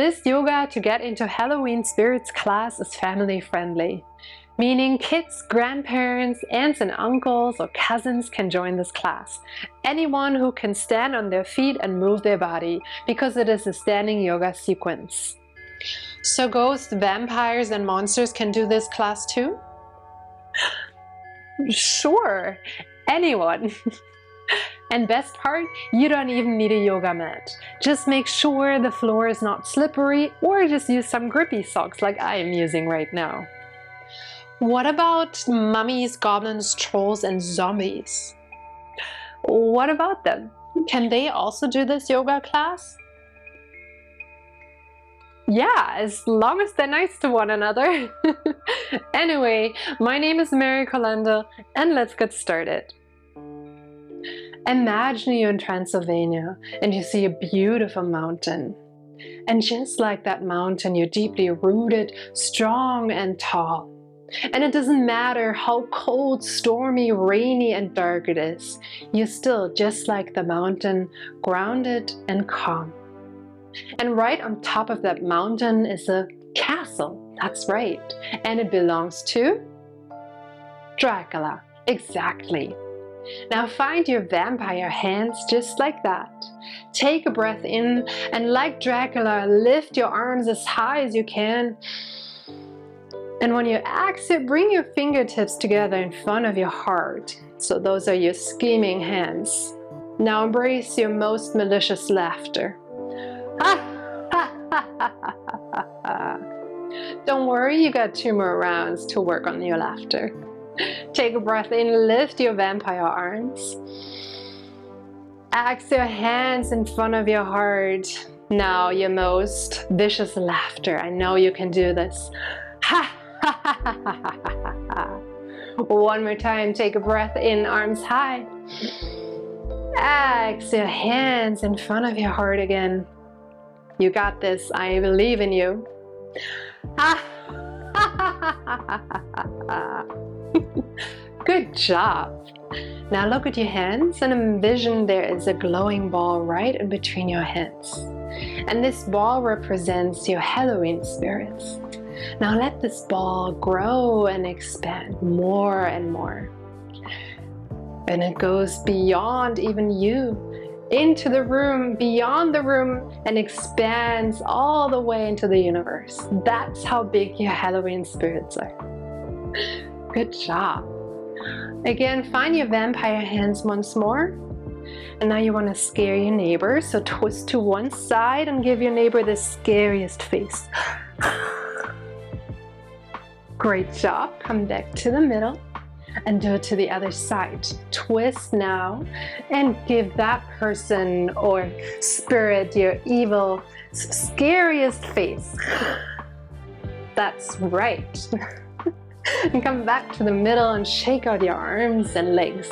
This Yoga to Get into Halloween Spirits class is family friendly, meaning kids, grandparents, aunts and uncles or cousins can join this class. Anyone who can stand on their feet and move their body, because it is a standing yoga sequence. So ghosts, vampires and monsters can do this class too? Sure, anyone. And best part, you don't even need a yoga mat. Just make sure the floor is not slippery, or just use some grippy socks like I am using right now. What about mummies, goblins, trolls and zombies? What about them? Can they also do this yoga class? Yeah, as long as they're nice to one another. Anyway, my name is Mary Colanda and let's get started. Imagine you're in Transylvania and you see a beautiful mountain. And just like that mountain, you're deeply rooted, strong and tall. And it doesn't matter how cold, stormy, rainy and dark it is, you're still just like the mountain, grounded and calm. And right on top of that mountain is a castle, that's right, and it belongs to Dracula, exactly. Now find your vampire hands just like that. Take a breath in and like Dracula, lift your arms as high as you can. And when you exhale, bring your fingertips together in front of your heart. So those are your scheming hands. Now embrace your most malicious laughter. Don't worry, you got 2 more rounds to work on your laughter. Take a breath in, lift your vampire arms. Exhale, hands in front of your heart. Now your most vicious laughter. I know you can do this. One more time, take a breath in, arms high. Exhale, hands in front of your heart again. You got this, I believe in you. Good job. Now look at your hands and envision there is a glowing ball right in between your hands. And this ball represents your Halloween spirits. Now let this ball grow and expand more and more. And it goes beyond even you, into the room, beyond the room, and expands all the way into the universe. That's how big your Halloween spirits are. Good job. Again, find your vampire hands once more. And now you want to scare your neighbor. So twist to one side and give your neighbor the scariest face. Great job. Come back to the middle and do it to the other side. Twist now and give that person or spirit your evil, scariest face. That's right. And come back to the middle and shake out your arms and legs.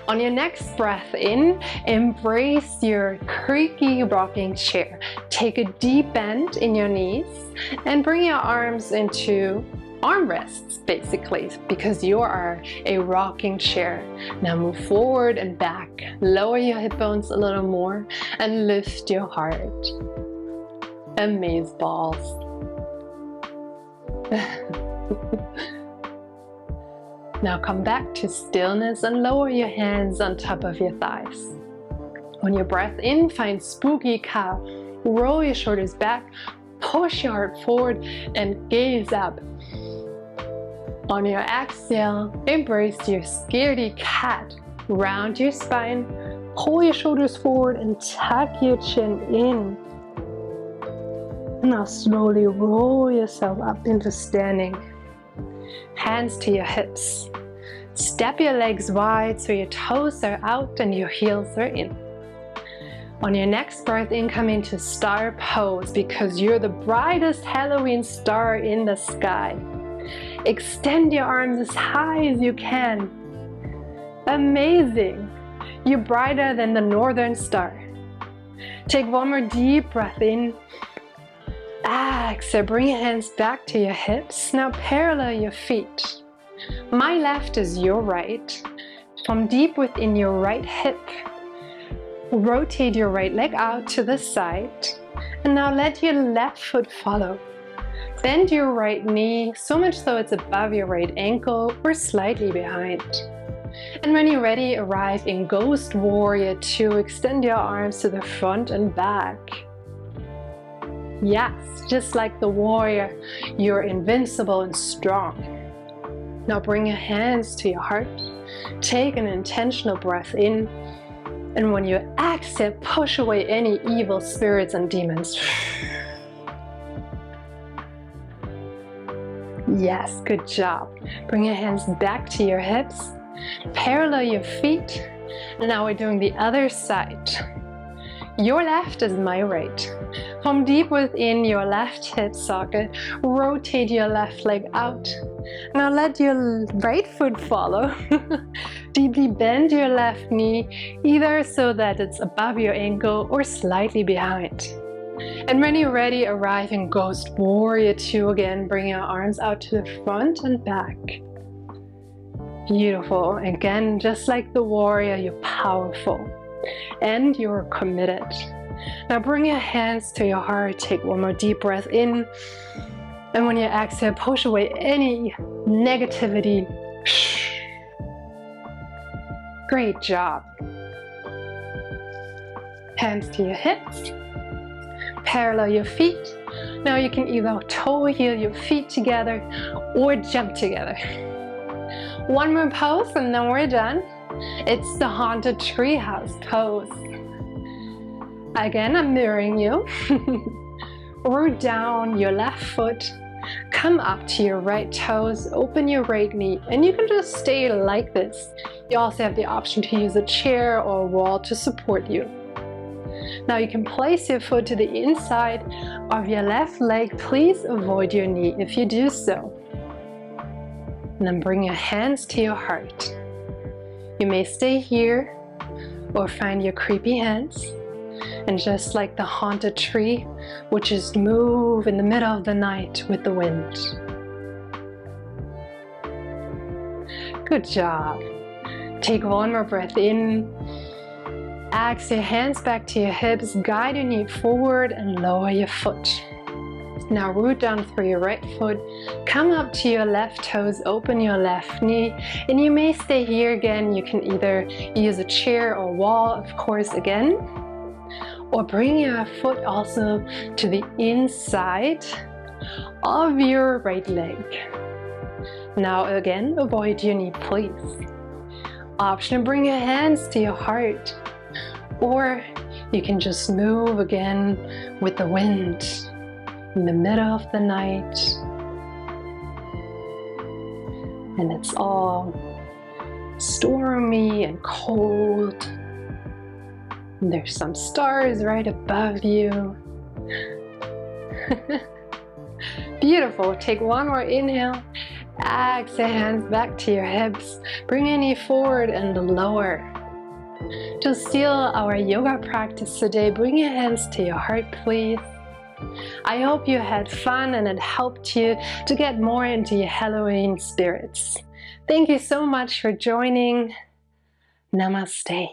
On your next breath in, embrace your creaky rocking chair. Take a deep bend in your knees and bring your arms into armrests, basically, because you are a rocking chair. Now move forward and back. Lower your hip bones a little more and lift your heart. Amaze balls. Now come back to stillness and lower your hands on top of your thighs. On your breath in, find spooky cow. Roll your shoulders back, push your heart forward and gaze up. On your exhale, embrace your scaredy cat. Round your spine, pull your shoulders forward and tuck your chin in. Now slowly roll yourself up into standing. Hands to your hips. Step your legs wide so your toes are out and your heels are in. On your next breath in, come into star pose because you're the brightest Halloween star in the sky. Extend your arms as high as you can. Amazing! You're brighter than the northern star. Take one more deep breath in. Exhale, bring your hands back to your hips. Now parallel your feet. My left is your right. From deep within your right hip, rotate your right leg out to the side And now let your left foot follow. Bend your right knee, so much so it's above your right ankle or slightly behind. And when you're ready, arrive in Ghost Warrior 2. Extend your arms to the front and back. Yes, just like the warrior, you're invincible and strong. Now bring your hands to your heart. Take an intentional breath in. And when you exhale, push away any evil spirits and demons. Yes, good job. Bring your hands back to your hips. Parallel your feet. Now we're doing the other side. Your left is my right. From deep within your left hip socket, rotate your left leg out. Now let your right foot follow. Deeply bend your left knee, either so that it's above your ankle or slightly behind. And when you're ready, arrive in Ghost Warrior 2 again. Bring your arms out to the front and back. Beautiful. Again, just like the warrior, you're powerful and you're committed. Now bring your hands to your heart. Take one more deep breath in. And when you exhale, push away any negativity. Great job. Hands to your hips. Parallel your feet. Now you can either toe heel your feet together or jump together. One more pose and then we're done. It's the Haunted Treehouse pose. Again, I'm mirroring you. Root down your left foot. Come up to your right toes. Open your right knee. And you can just stay like this. You also have the option to use a chair or a wall to support you. Now you can place your foot to the inside of your left leg. Please avoid your knee if you do so. And then bring your hands to your heart. You may stay here or find your creepy hands. And just like the haunted tree, which is move in the middle of the night with the wind. Good job. Take one more breath in. Exhale, hands back to your hips, guide your knee forward and lower your foot. Now root down through your right foot, come up to your left toes, open your left knee, and you may stay here again. You can either use a chair or wall, of course, again, or bring your foot also to the inside of your right leg. Now again, avoid your knee, please. Option, bring your hands to your heart. Or you can just move again with the wind in the middle of the night. And it's all stormy and cold. And there's some stars right above you. Beautiful. Take one more inhale. Exhale, hands back to your hips. Bring your knee forward and lower. To seal our yoga practice today, bring your hands to your heart, please. I hope you had fun and it helped you to get more into your Halloween spirits. Thank you so much for joining. Namaste.